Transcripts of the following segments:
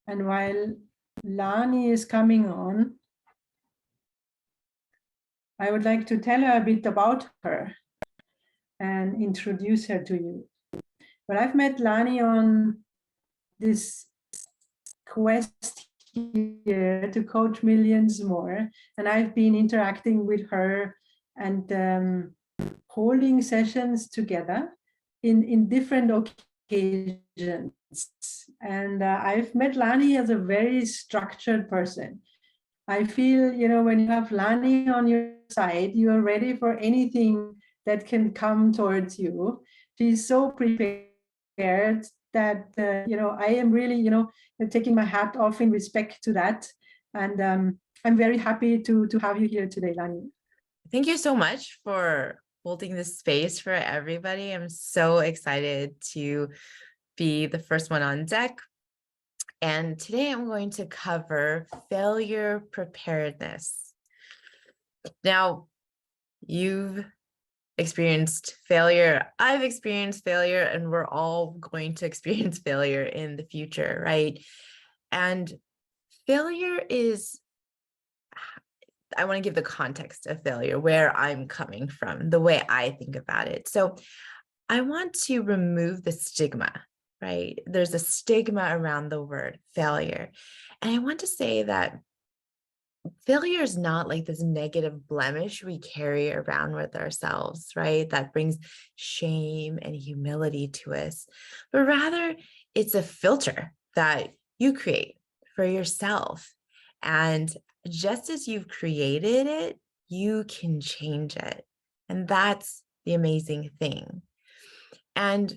And while Lani is coming on, I would like to tell her a bit about her and introduce her to you. But I've met Lani on this quest here to coach millions more, and I've been interacting with her and holding sessions together in different occasions. And I've met Lani as a very structured person. I feel, when you have Lani on your side, you are ready for anything that can come towards you. She's so prepared that, I am really, taking my hat off in respect to that. And I'm very happy to have you here today, Lani. Thank you so much for holding this space for everybody. I'm so excited to be the first one on deck. And today I'm going to cover failure preparedness. Now, you've experienced failure, I've experienced failure, and we're all going to experience failure in the future, right? And failure is, I want to give the context of failure, where I'm coming from, the way I think about it. So I want to remove the stigma, right? There's a stigma around the word failure. And I want to say that failure is not like this negative blemish we carry around with ourselves, right? That brings shame and humility to us, but rather it's a filter that you create for yourself. And just as you've created it, you can change it. And that's the amazing thing. And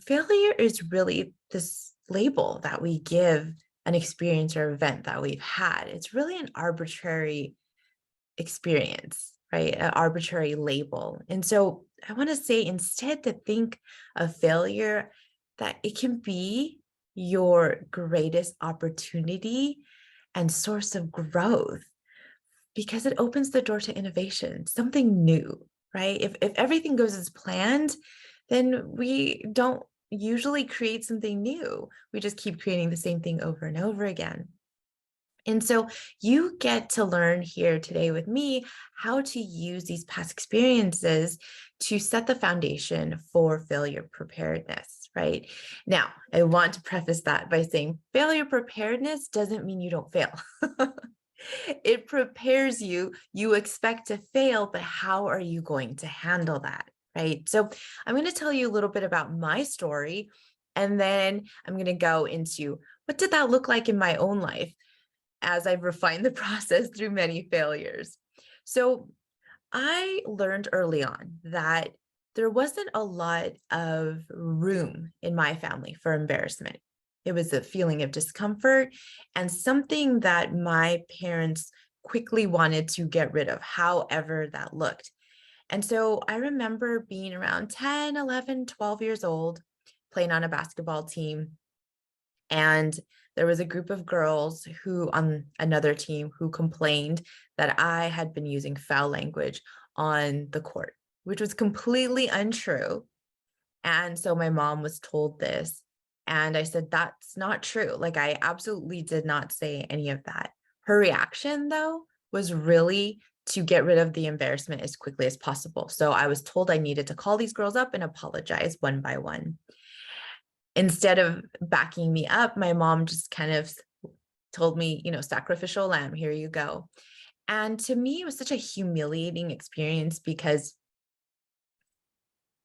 failure is really this label that we give an experience or event that we've had. It's really an arbitrary experience, right? An arbitrary label. And so I want to say instead to think of failure that it can be your greatest opportunity and source of growth, because it opens the door to innovation, something new, right? If everything goes as planned, then we don't usually create something new. We just keep creating the same thing over and over again. And so you get to learn here today with me how to use these past experiences to set the foundation for failure preparedness, right? Now, I want to preface that by saying failure preparedness doesn't mean you don't fail. It prepares you. You expect to fail, but how are you going to handle that, right? So I'm going to tell you a little bit about my story, and then I'm going to go into what did that look like in my own life as I've refined the process through many failures. So I learned early on that there wasn't a lot of room in my family for embarrassment. It was a feeling of discomfort and something that my parents quickly wanted to get rid of, however that looked. And so I remember being around 10, 11, 12 years old, playing on a basketball team. And there was a group of girls who on another team who complained that I had been using foul language on the court, which was completely untrue. And so my mom was told this. And I said, that's not true. Like, I absolutely did not say any of that. Her reaction, though, was really to get rid of the embarrassment as quickly as possible. So I was told I needed to call these girls up and apologize one by one. Instead of backing me up, my mom just kind of told me, sacrificial lamb, here you go. And to me, it was such a humiliating experience because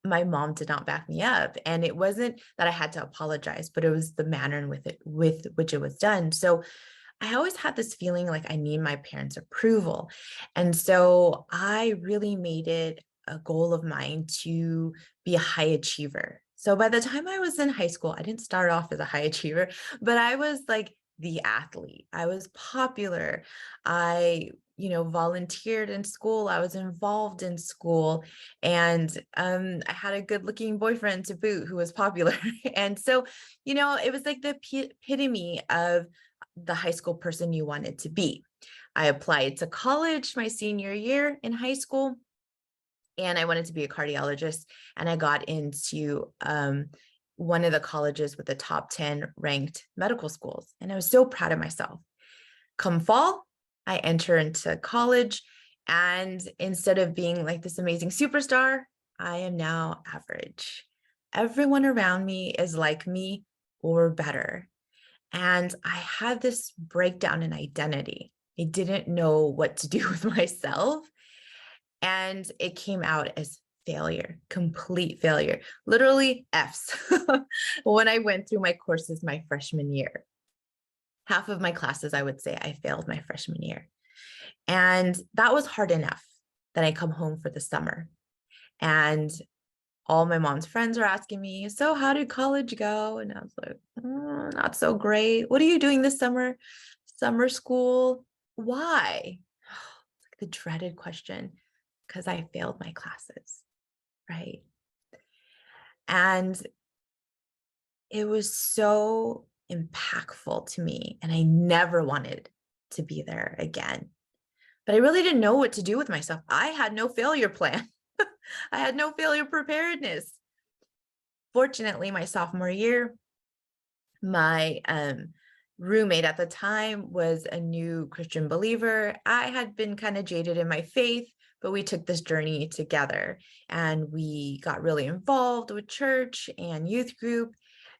my mom did not back me up. And it wasn't that I had to apologize, but it was the manner with which it was done. So I always had this feeling like I need my parents' approval. And so I really made it a goal of mine to be a high achiever. So by the time I was in high school, I didn't start off as a high achiever, but I was like the athlete. I was popular. I volunteered in school. I was involved in school, and I had a good looking boyfriend to boot who was popular. And so, it was like the epitome of the high school person you wanted to be. I applied to college my senior year in high school, and I wanted to be a cardiologist, and I got into one of the colleges with the top 10 ranked medical schools. And I was so proud of myself. Come fall, I enter into college. And instead of being like this amazing superstar, I am now average. Everyone around me is like me or better. And I had this breakdown in identity. I didn't know what to do with myself. And it came out as failure, complete failure, literally F's when I went through my courses my freshman year. Half of my classes, I would say I failed my freshman year. And that was hard enough. Then I come home for the summer and all my mom's friends are asking me, so how did college go? And I was like, not so great. What are you doing this summer? Summer school. Why? The dreaded question, because I failed my classes, right? And it was so impactful to me, and I never wanted to be there again. But I really didn't know what to do with myself. I had no failure plan. I had no failure preparedness. Fortunately, my sophomore year, my roommate at the time was a new Christian believer. I had been kind of jaded in my faith, but we took this journey together and we got really involved with church and youth group.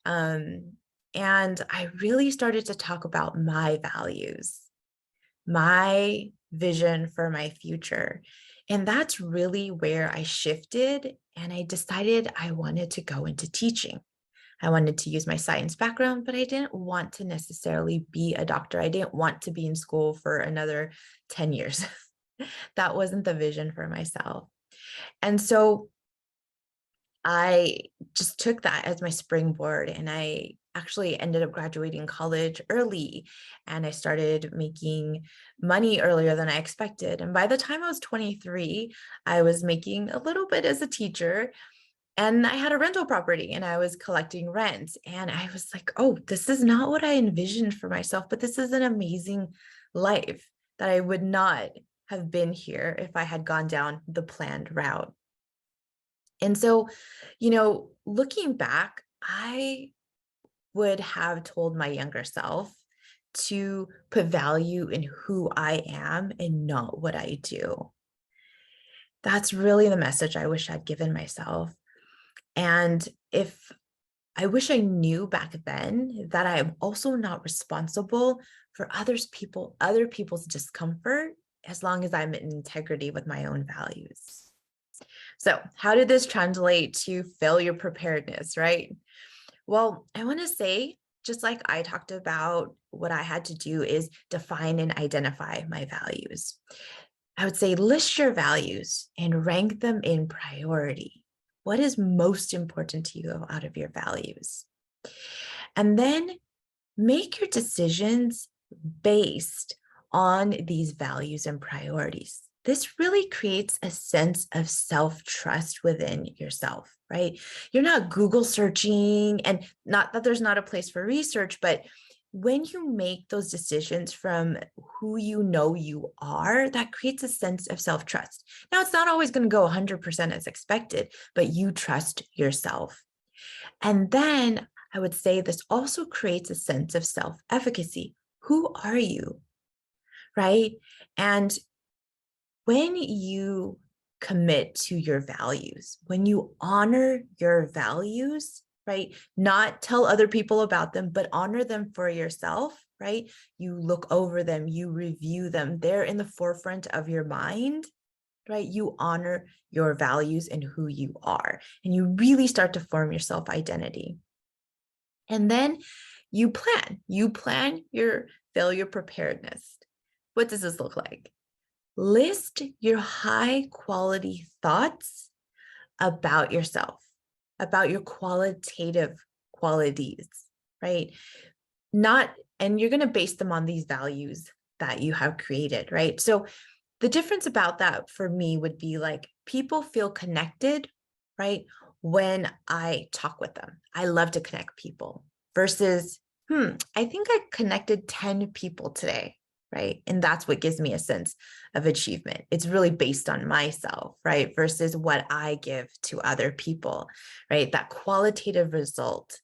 And I really started to talk about my values, my vision for my future. And that's really where I shifted and I decided I wanted to go into teaching. I wanted to use my science background, but I didn't want to necessarily be a doctor. I didn't want to be in school for another 10 years. That wasn't the vision for myself. And so I just took that as my springboard, and I actually ended up graduating college early, and I started making money earlier than I expected. And by the time I was 23, I was making a little bit as a teacher, and I had a rental property and I was collecting rent. And I was like, oh, this is not what I envisioned for myself, but this is an amazing life that I would not have been here if I had gone down the planned route. And so, looking back, I would have told my younger self to put value in who I am and not what I do. That's really the message I wish I'd given myself. And if I wish I knew back then that I am also not responsible for other people's discomfort, as long as I'm in integrity with my own values. So how did this translate to failure preparedness, right? Well, I want to say, just like I talked about, what I had to do is define and identify my values. I would say list your values and rank them in priority. What is most important to you out of your values? And then make your decisions based on these values and priorities. This really creates a sense of self-trust within yourself, right? You're not Google searching, and not that there's not a place for research, but when you make those decisions from who you know you are, that creates a sense of self-trust. Now, it's not always going to go 100% as expected, but you trust yourself. And then I would say this also creates a sense of self-efficacy. Who are you, right? And when you commit to your values, when you honor your values, right? Not tell other people about them, but honor them for yourself, right? You look over them, you review them. They're in the forefront of your mind, right? You honor your values and who you are, and you really start to form your self-identity. And then you plan your failure preparedness. What does this look like? List your high quality thoughts about yourself, about your qualitative qualities, right? And you're going to base them on these values that you have created, right? So the difference about that for me would be like, people feel connected, right? When I talk with them. I love to connect people versus, I think I connected 10 people today. right? And that's what gives me a sense of achievement. It's really based on myself, right? Versus what I give to other people, right? That qualitative result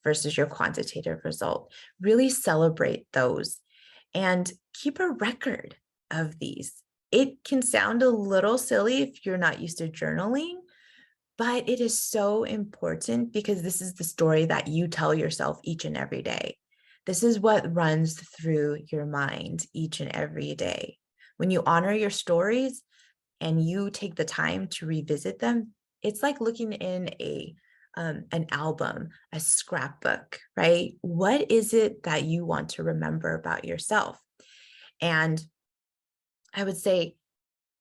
versus your quantitative result. Really celebrate those and keep a record of these. It can sound a little silly if you're not used to journaling, but it is so important because this is the story that you tell yourself each and every day. This is what runs through your mind each and every day. When you honor your stories and you take the time to revisit them, it's like looking in an album, a scrapbook, right? What is it that you want to remember about yourself? And I would say,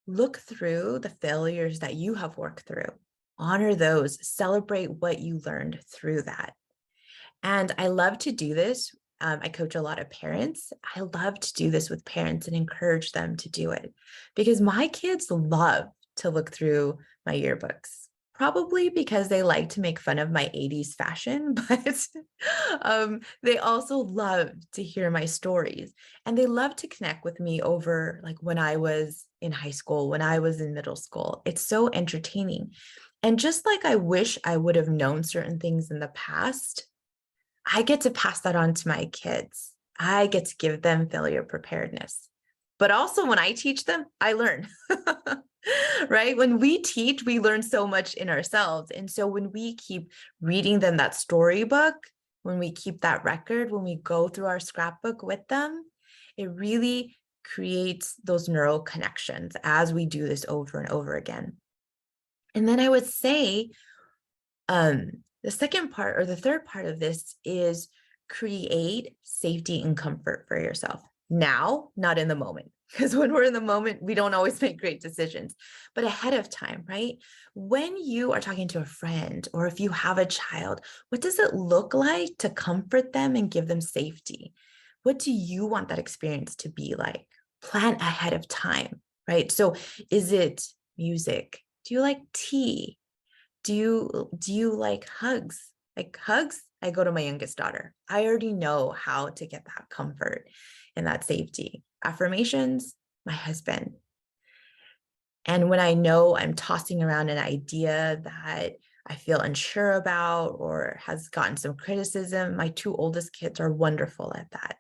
look through the failures that you have worked through, honor those, celebrate what you learned through that. And I love to do this. I coach a lot of parents. I love to do this with parents and encourage them to do it because my kids love to look through my yearbooks, probably because they like to make fun of my 80s fashion, but they also love to hear my stories and they love to connect with me over like when I was in high school, when I was in middle school. It's so entertaining. And just like I wish I would have known certain things in the past, I get to pass that on to my kids. I get to give them failure preparedness. But also when I teach them, I learn, right? When we teach, we learn so much in ourselves. And so when we keep reading them that storybook, when we keep that record, when we go through our scrapbook with them, it really creates those neural connections as we do this over and over again. And then I would say, the second part or the third part of this is create safety and comfort for yourself now, not in the moment. Because when we're in the moment, we don't always make great decisions, but ahead of time, right? When you are talking to a friend or if you have a child, what does it look like to comfort them and give them safety? What do you want that experience to be like? Plan ahead of time, right? So is it music? Do you like tea? Do you like hugs? Like hugs, I go to my youngest daughter. I already know how to get that comfort and that safety. Affirmations, my husband. And when I know I'm tossing around an idea that I feel unsure about or has gotten some criticism, my two oldest kids are wonderful at that.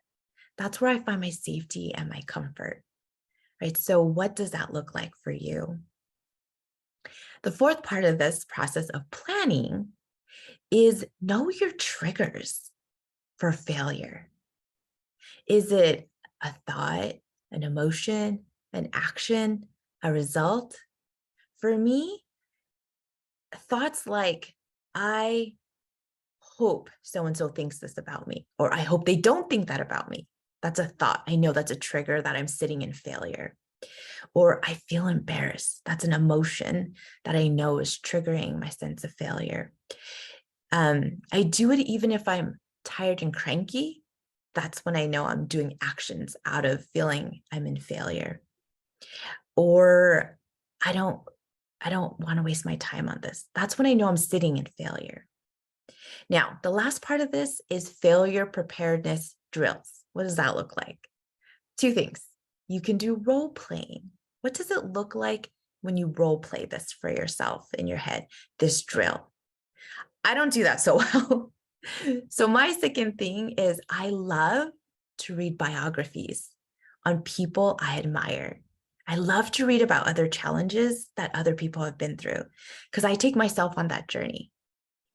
That's where I find my safety and my comfort, right? So what does that look like for you? The fourth part of this process of planning is know your triggers for failure. Is it a thought, an emotion, an action, a result? For me, thoughts like, I hope so-and-so thinks this about me, or I hope they don't think that about me. That's a thought. I know that's a trigger that I'm sitting in failure. Or I feel embarrassed. That's an emotion that I know is triggering my sense of failure. I do it even if I'm tired and cranky. That's when I know I'm doing actions out of feeling I'm in failure. Or I don't want to waste my time on this. That's when I know I'm sitting in failure. Now, the last part of this is failure preparedness drills. What does that look like? Two things. You can do role playing. What does it look like when you role play this for yourself in your head, this drill? I don't do that so well. So my second thing is I love to read biographies on people I admire. I love to read about other challenges that other people have been through because I take myself on that journey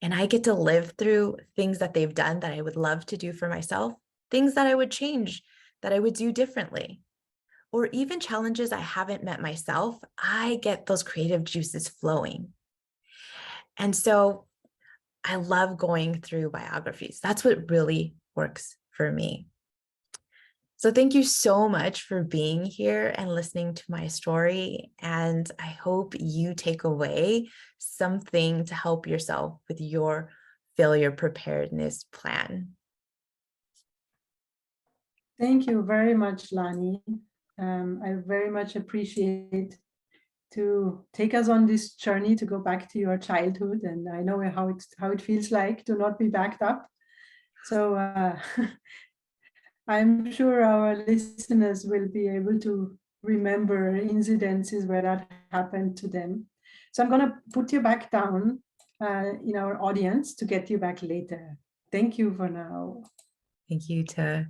and I get to live through things that they've done that I would love to do for myself, things that I would change, that I would do differently, or even challenges I haven't met myself. I get those creative juices flowing. And so I love going through biographies. That's what really works for me. So thank you so much for being here and listening to my story. And I hope you take away something to help yourself with your failure preparedness plan. Thank you very much, Lani. I very much appreciate to take us on this journey to go back to your childhood. And I know how it feels like to not be backed up. So I'm sure our listeners will be able to remember incidences where that happened to them. So I'm going to put you back down in our audience to get you back later. Thank you for now. Thank you, Jutta.